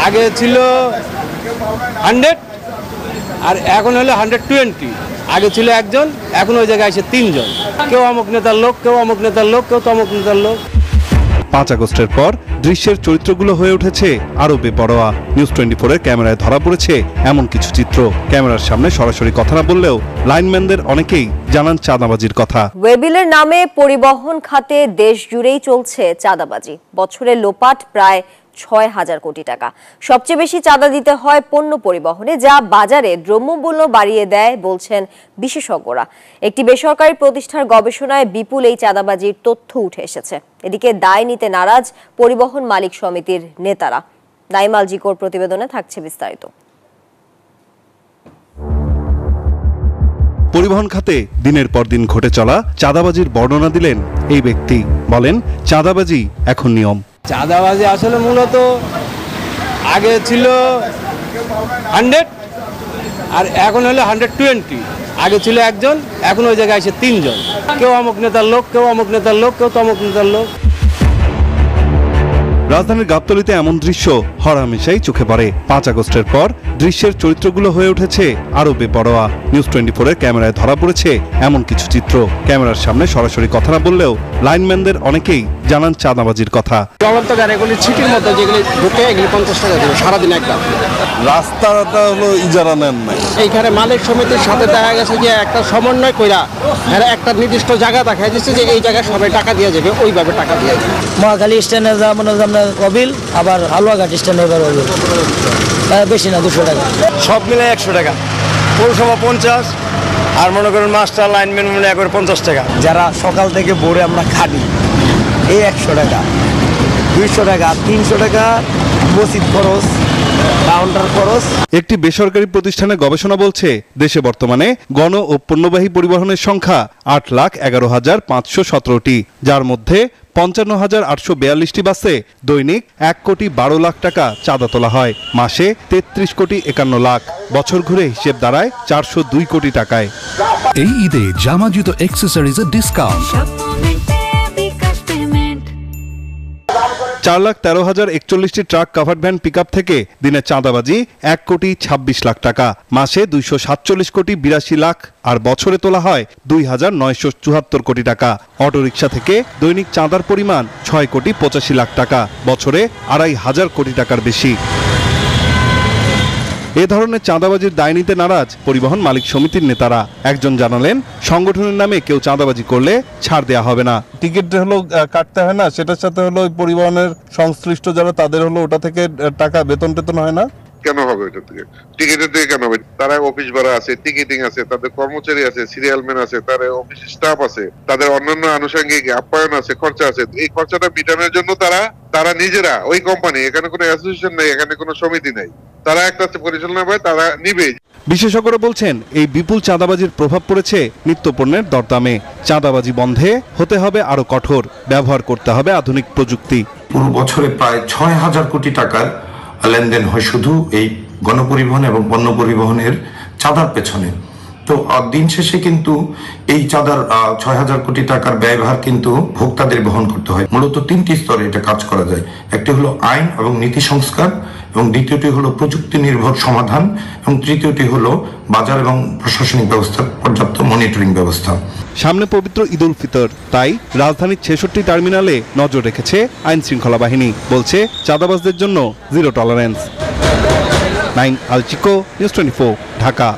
আগে ছিল 100 আর এখন হলো 120। আগে ছিল একজন, এখন ওই জায়গায় এসে 3 জন। কেউ অমুক নেতার লোক, কেউ অমুক নেতার লোক, কেউ তমুক নেতার লোক। 5 আগস্টের পর দৃশ্যের চরিত্রগুলো হয়ে উঠেছে আরো বেপরোয়া। নিউজ 24-এর ক্যামেরায় ধরা পড়েছে এমন কিছু চিত্র। ক্যামেরার সামনে সরাসরি কথা না বললেও লাইনম্যানদের অনেকেই জানান চাঁদাবাজির কথা। ওয়েবিলের নামে পরিবহন খাতে দেশ জুড়েই চলছে চাঁদাবাজি। বছরে লোপাট প্রায় 6,000 কোটি টাকা। সবচেয়ে বেশি চাঁদা দিতে হয় পণ্য পরিবহনে, যা বাজারে দ্রব্যমূল্য বাড়িয়ে দেয় বলছেন বিশেষজ্ঞরা। একটি বেসরকারি প্রতিষ্ঠার গবেষণায় বিপুল এই চাঁদাবাজির তথ্য উঠে এসেছে। এদিকে দায় নিতে নারাজ পরিবহন মালিক সমিতির নেতারা। নাইমাল জিকোর প্রতিবেদনে থাকছে বিস্তারিত। পরিবহন খাতে দিনের পর দিন ঘটে চলা চাঁদাবাজির বর্ণনা দিলেন এই ব্যক্তি। বলেন, চাঁদাবাজি এখন নিয়ম। চাঁদাবাজি আসলে মূলত আগে ছিল 100 আর এখন হলো 120। আগে ছিল একজন, এখন ওই জায়গায় এসে 3 জন। কেউ অমুক নেতার লোক, কেউ অমুক নেতার লোক, কেউ তমুক নেতার লোক। রাজধানীর গাবতলীতে এমন দৃশ্য হরহামেশাই চোখে পড়ে। 5 আগস্টের পর দৃশ্যের চরিত্রগুলো হয়ে উঠেছে আরো বেপরোয়া। নিউজ 24-এর ক্যামেরায় ধরা পড়েছে এমন কিছু চিত্র। ক্যামেরার সামনে সরাসরি কথা না বললেও লাইনম্যানদের অনেকেই জানান চাঁদাবাজির কথা। চলন্ত গাড়িগুলি ছিটির মতো যেগুলি ঢুকে এগুলি 50 টাকা দেবে সারাদিন একটা। রাস্তাটা হলো ইজারা নেন নাই। এইখানে মালিক সমিতির সাথে দেখা গেছে যে একটা সমন্বয় কইরা এরা একটা নির্দিষ্ট জায়গা দেখা যাচ্ছে যে এই জায়গায় সবাই টাকা দিয়ে যাবে, ওইভাবে টাকা দিয়ে যাবে। মহাখালী স্ট্যান্ডে যেমন আপনার কবিল, আবার হালুয়াঘাট স্ট্যান্ডে এবার বেশি না 200 টাকা। সব মিলে 100 টাকা, পৌরসভা 50, আর মনে করেন মাস্টার লাইনম্যান মিলে একবার 50 টাকা। যারা সকাল থেকে ভোরে আমরা খাটি, এই 100 টাকা, 200 টাকা, 300 টাকা মসজিদ খরচ, কাউন্টার খরচ। একটি বেসরকারি প্রতিষ্ঠানের গবেষণা বলছে, দেশে বর্তমানে গণ ও পণ্যবাহী পরিবহনের সংখ্যা 8,11,517টি, যার মধ্যে 55,842টি বাসে দৈনিক 1,12,00,000 টাকা চাঁদা তোলা হয়। মাসে 33,51,00,000 লাখ। বছর ঘুরে হিসেব দাঁড়ায় 402 কোটি টাকায়। এই ঈদে জামা জুতো অ্যাক্সেসরিজের ডিসকাউন্ট। 4,13,041টি ট্রাক কাভার্ড ভ্যান পিকআপ থেকে দিনে চাঁদাবাজি 1,26,00,000 টাকা। মাসে 247 কোটি 82 লাখ, আর বছরে তোলা হয় 2,974 কোটি টাকা। অটোরিকশা থেকে দৈনিক চাঁদার পরিমাণ 6,85,00,000 টাকা। বছরে 2,500 কোটি টাকার বেশি। এ ধরনের চাঁদাবাজির দায় নিতে নারাজ পরিবহন মালিক সমিতির নেতারা। একজন জানালেন, সংগঠনের নামে কেউ চাঁদাবাজি করলে ছাড় দেয়া হবে না। টিকিট হলো কাটতে হয় না, সেটার সাথে হলো পরিবহনের সংশ্লিষ্ট যারা তাদের হলো ওটা থেকে টাকা বেতন টেতন হয় না। কেন হবে ওটা থেকে? টিকিটের থেকে কেন হবে? তারা অফিস ভাড়া আছে, টিকিটিং আছে, তাদের কর্মচারী আছে, সিরিয়ালম্যান আছে, তাদের অফিস স্টাফ আছে, তাদের অন্যান্য আনুষঙ্গিক আপ্যায়ন আছে, খরচা আছে। এই খরচাটা মেটানোর জন্য তারা নিজেরা, ওই কোম্পানি, এখানে কোনো অ্যাসোসিয়েশন নেই, এখানে কোনো সমিতি নেই, তারা একটা পরিচালনা করে, তারা নিবে। বিশেষজ্ঞরা বলছেন, এই বিপুল চাঁদাবাজির প্রভাব পড়েছে নিত্যপণ্যের দরদামে। চাঁদাবাজি বন্ধে হতে হবে আরো কঠোর, ব্যবহার করতে হবে আধুনিক প্রযুক্তি। পুরো বছরে প্রায় 6,000 কোটি টাকার লেনদেন হয় শুধু এই গণপরিবহন এবং পণ্য পরিবহনের চাঁদার পেছনে। তো দিন শেষে কিন্তু এই চাঁদার 6,000 কোটি টাকার ব্যয়ভার কিন্তু ভোক্তাদের বহন করতে হয়। মূলত 3টি স্তরে এটা কাজ করা যায়। একটি হলো আইন এবং নীতি সংস্কার, এবং দ্বিতীয়টি হলো প্রযুক্তি নির্ভর সমাধান, এবং তৃতীয়টি হলো বাজার এবং প্রশাসনিক ব্যবস্থার পর্যাপ্ত মনিটরিং ব্যবস্থা। সামনে পবিত্র ঈদ উল ফিতর, তাই রাজধানীর 66 টার্মিনালে নজর রেখেছে আইন শৃঙ্খলা বাহিনী। বলছে, চাঁদাবাজদের জন্য জিরো টলারেন্স। নাইম আল চিকো, নিউজ 24, ঢাকা।